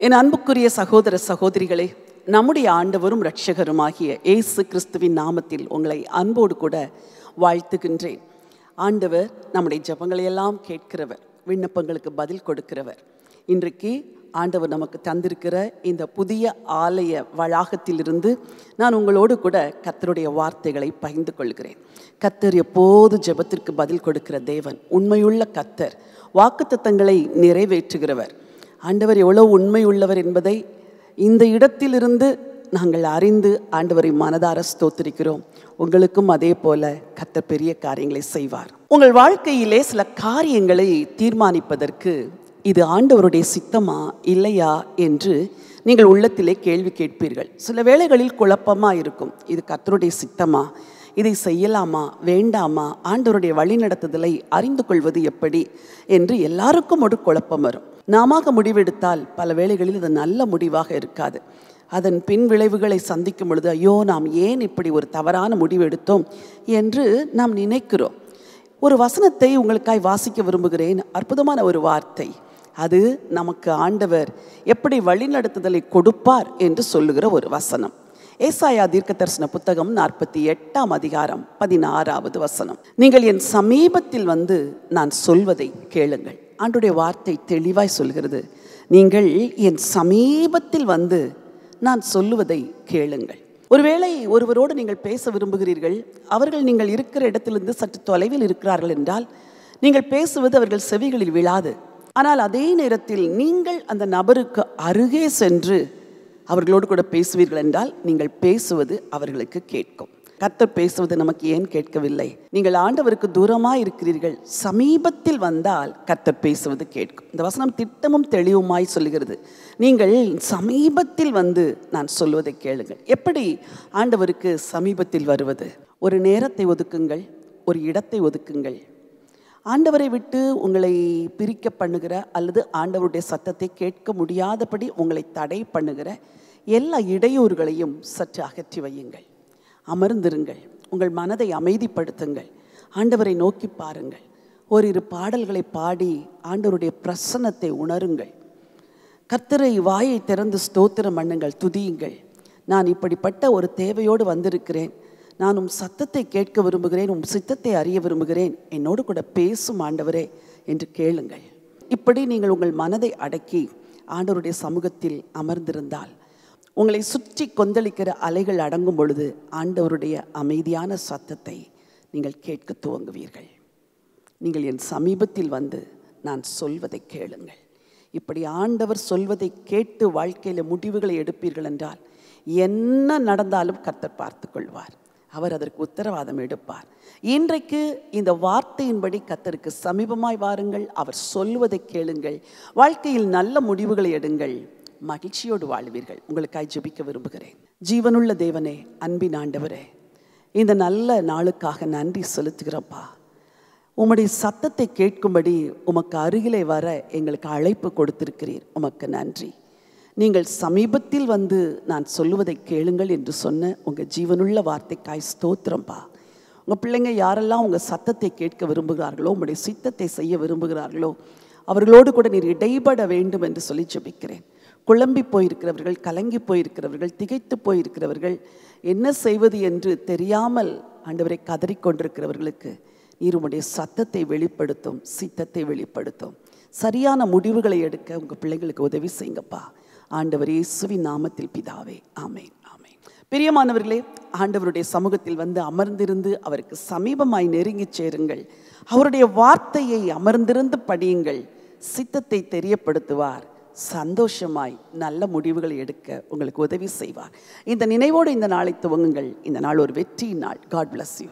என் அன்புக்குரிய சகோதர சகோதரிகளே, நம்முடைய ஆண்டவரும் இரட்சகருமாகிய இயேசு கிறிஸ்துவின் நாமத்தில் உங்களை அன்போடு கூட வாழ்த்துகின்றேன். ஆண்டவர் நம்முடைய ஜெபங்களையெல்லாம் கேட்கிறவர், விண்ணப்பங்களுக்கு பதில் கொடுக்கிறவர். இன்றைக்கு ஆண்டவர் நமக்கு தந்திருக்கிற இந்த புதிய ஆலய வளாகத்திலிருந்து நான் உங்களோடு கூட கர்த்தருடைய வார்த்தைகளை பகிர்ந்து கொள்கிறேன். கர்த்தர் எப்போது ஜெபத்திற்கு பதில் கொடுக்கிற தேவன், உண்மையுள்ள கர்த்தர், வாக்குத்தத்தங்களை நிறைவேற்றுகிறவர். ஆண்டவர் எவ்வளோ உண்மை உள்ளவர் என்பதை இந்த இடத்திலிருந்து நாங்கள் அறிந்து ஆண்டவரை மனதார ஸ்தோத்திரிக்கிறோம். உங்களுக்கும் அதே போல கர்த்தர் பெரிய காரியங்களை செய்வார். உங்கள் வாழ்க்கையிலே சில காரியங்களை தீர்மானிப்பதற்கு இது ஆண்டவருடைய சித்தமா இல்லையா என்று நீங்கள் உள்ளத்திலே கேள்வி கேட்பீர்கள். சில வேளைகளில் குழப்பமாக இருக்கும். இது கர்த்தருடைய சித்தமா, இதை செய்யலாமா வேண்டாமா, ஆண்டவருடைய வழிநடத்துதலை அறிந்து கொள்வது எப்படி என்று எல்லாருக்கும் ஒரு குழப்பம் வரும். நாம முடிவெடுத்தால் பல வேளைகளில் அது நல்ல முடிவாக இருக்காது. அதன் பின் விளைவுகளை சந்திக்கும் பொழுது ஐயோ நாம் ஏன் இப்படி ஒரு தவறான முடிவு எடுத்தோம் என்று நாம் நினைக்கிறோம். ஒரு வசனத்தை உங்களுக்காய் வாசிக்க விரும்புகிறேன். அற்புதமான ஒரு வார்த்தை. அது நமக்கு ஆண்டவர் எப்படி வழிநடத்துதலை கொடுப்பார் என்று சொல்லுகிற ஒரு வசனம். ஏசாயா தீர்க்கதரிசன புத்தகம் 48ஆம் அதிகாரம் 16வது வசனம். நீங்கள் என் சமீபத்தில் வந்து நான் சொல்வதை கேளுங்கள். ஆண்டவருடைய வார்த்தை தெளிவாய் சொல்கிறது. நீங்கள் என் சமீபத்தில் வந்து நான் சொல்லுவதை கேளுங்கள். ஒருவேளை ஒருவரோடு நீங்கள் பேச விரும்புகிறீர்கள், அவர்கள் நீங்கள் இருக்கிற இடத்திலிருந்து சற்று தொலைவில் இருக்கிறார்கள் என்றால் நீங்கள் பேசுவது அவர்கள் செவிகளில் விழாது. ஆனால் அதே நேரத்தில் நீங்கள் அந்த நபருக்கு அருகே சென்று அவர்களோடு கூட பேசுவீர்கள் என்றால் நீங்கள் பேசுவது அவர்களுக்கு கேட்கும். கர்த்தர் பேசுவது நமக்கு ஏன் கேட்கவில்லை? நீங்கள் ஆண்டவருக்கு தூரமாக இருக்கிறீர்கள், சமீபத்தில் வந்தால் கர்த்தர் பேசுவது கேட்கும். இந்த வசனம் திட்டமும் தெளிவுமாய் சொல்லுகிறது. நீங்கள் சமீபத்தில் வந்து நான் சொல்வதை கேளுங்கள். எப்படி ஆண்டவருக்கு சமீபத்தில் வருவது? ஒரு நேரத்தை ஒதுக்குங்கள், ஒரு இடத்தை ஒதுக்குங்கள். ஆண்டவரை விட்டு உங்களை பிரிக்க பண்ணுகிற அல்லது ஆண்டவருடைய சத்தத்தை கேட்க முடியாதபடி உங்களை தடை பண்ணுகிற எல்லா இடையூறுகளையும் சற்று அகற்றி வையுங்கள். அமர்ந்திருங்கள், உங்கள் மனதை அமைதிப்படுத்துங்கள், ஆண்டவரை நோக்கி பாருங்கள். ஓரிரு பாடல்களை பாடி ஆண்டவருடைய பிரசன்னத்தை உணருங்கள். கர்த்தரை வாயை திறந்து ஸ்தோத்திரம் பண்ணுங்கள், துதியுங்கள். நான் இப்படிப்பட்ட ஒரு தேவையோடு வந்திருக்கிறேன், நான் உம் சத்தத்தை கேட்க விரும்புகிறேன், உம் சித்தத்தை அறிய விரும்புகிறேன், என்னோடு கூட பேசும் ஆண்டவரே என்று கேளுங்கள். இப்படி நீங்கள் உங்கள் மனதை அடக்கி ஆண்டவருடைய சமூகத்தில் அமர்ந்திருந்தால் உங்களை சுற்றி கொந்தளிக்கிற அலைகள் அடங்கும் பொழுது ஆண்டவருடைய அமைதியான சத்தத்தை நீங்கள் கேட்க துவங்குவீர்கள். நீங்கள் என் சமீபத்தில் வந்து நான் சொல்வதை கேளுங்கள். இப்படி ஆண்டவர் சொல்வதை கேட்டு வாழ்க்கையில் முடிவுகளை எடுப்பீர்கள் என்றால் என்ன நடந்தாலும் கர்த்தர் பார்த்து கொள்வார். அவர் அதற்கு உத்தரவாதம் எடுப்பார். இன்றைக்கு இந்த வார்த்தையின்படி கர்த்தருக்கு சமீபமாய் வாருங்கள், அவர் சொல்வதை கேளுங்கள், வாழ்க்கையில் நல்ல முடிவுகளை எடுங்கள், மகிழ்ச்சியோடு வாழ்வீர்கள். உங்களுக்காய் ஜெபிக்க விரும்புகிறேன். ஜீவனுள்ள தேவனே, அன்பின் ஆண்டவரே, இந்த நல்ல நாளுக்காக நன்றி செலுத்துகிறப்பா. உம்முடைய சத்தத்தை கேட்கும்படி உமக்கு அருகிலே வர எங்களுக்கு அழைப்பு கொடுத்திருக்கிறீர். உமக்கு நன்றி. நீங்கள் சமீபத்தில் வந்து நான் சொல்லுவதை கேளுங்கள் என்று சொன்ன உங்கள் ஜீவனுள்ள வார்த்தைக்காய் ஸ்தோத்திரம்பா. உங்கள் பிள்ளைங்க யாரெல்லாம் உங்கள் சத்தத்தை கேட்க விரும்புகிறார்களோ, உங்களுடைய சித்தத்தை செய்ய விரும்புகிறார்களோ, அவர்களோடு கூட நீர் இடைபட வேண்டும் என்று சொல்லி ஜெபிக்கிறேன். குழம்பி போயிருக்கிறவர்கள், கலங்கி போயிருக்கிறவர்கள், திகைத்து போயிருக்கிறவர்கள், என்ன செய்வது என்று தெரியாமல் ஆண்டவரை கதறிக்கொண்டிருக்கிறவர்களுக்கு நீர் உம்முடைய சத்தத்தை வெளிப்படுத்தும், சித்தத்தை வெளிப்படுத்தும். சரியான முடிவுகளை எடுக்க உங்கள் பிள்ளைங்களுக்கு உதவி செய்யுங்கப்பா. ஆண்டவர் இயேசுவின் நாமத்தில் பிதாவே, ஆமேன், ஆமேன். பிரியமானவர்களே, ஆண்டவருடைய சமூகத்தில் வந்து அமர்ந்திருந்து அவருக்கு சமீபமாய் நெருங்கி சேருங்கள். அவருடைய வார்த்தையை அமர்ந்திருந்து படியுங்கள். சித்தத்தை தெரியப்படுத்துவார். சந்தோஷமாய் நல்ல முடிவுகளை எடுக்க உங்களுக்கு உதவி செய்வார். இந்த நினைவோடு இந்த நாளை துவங்குங்கள். இந்த நாள் ஒரு வெற்றியின் நாள். God bless you.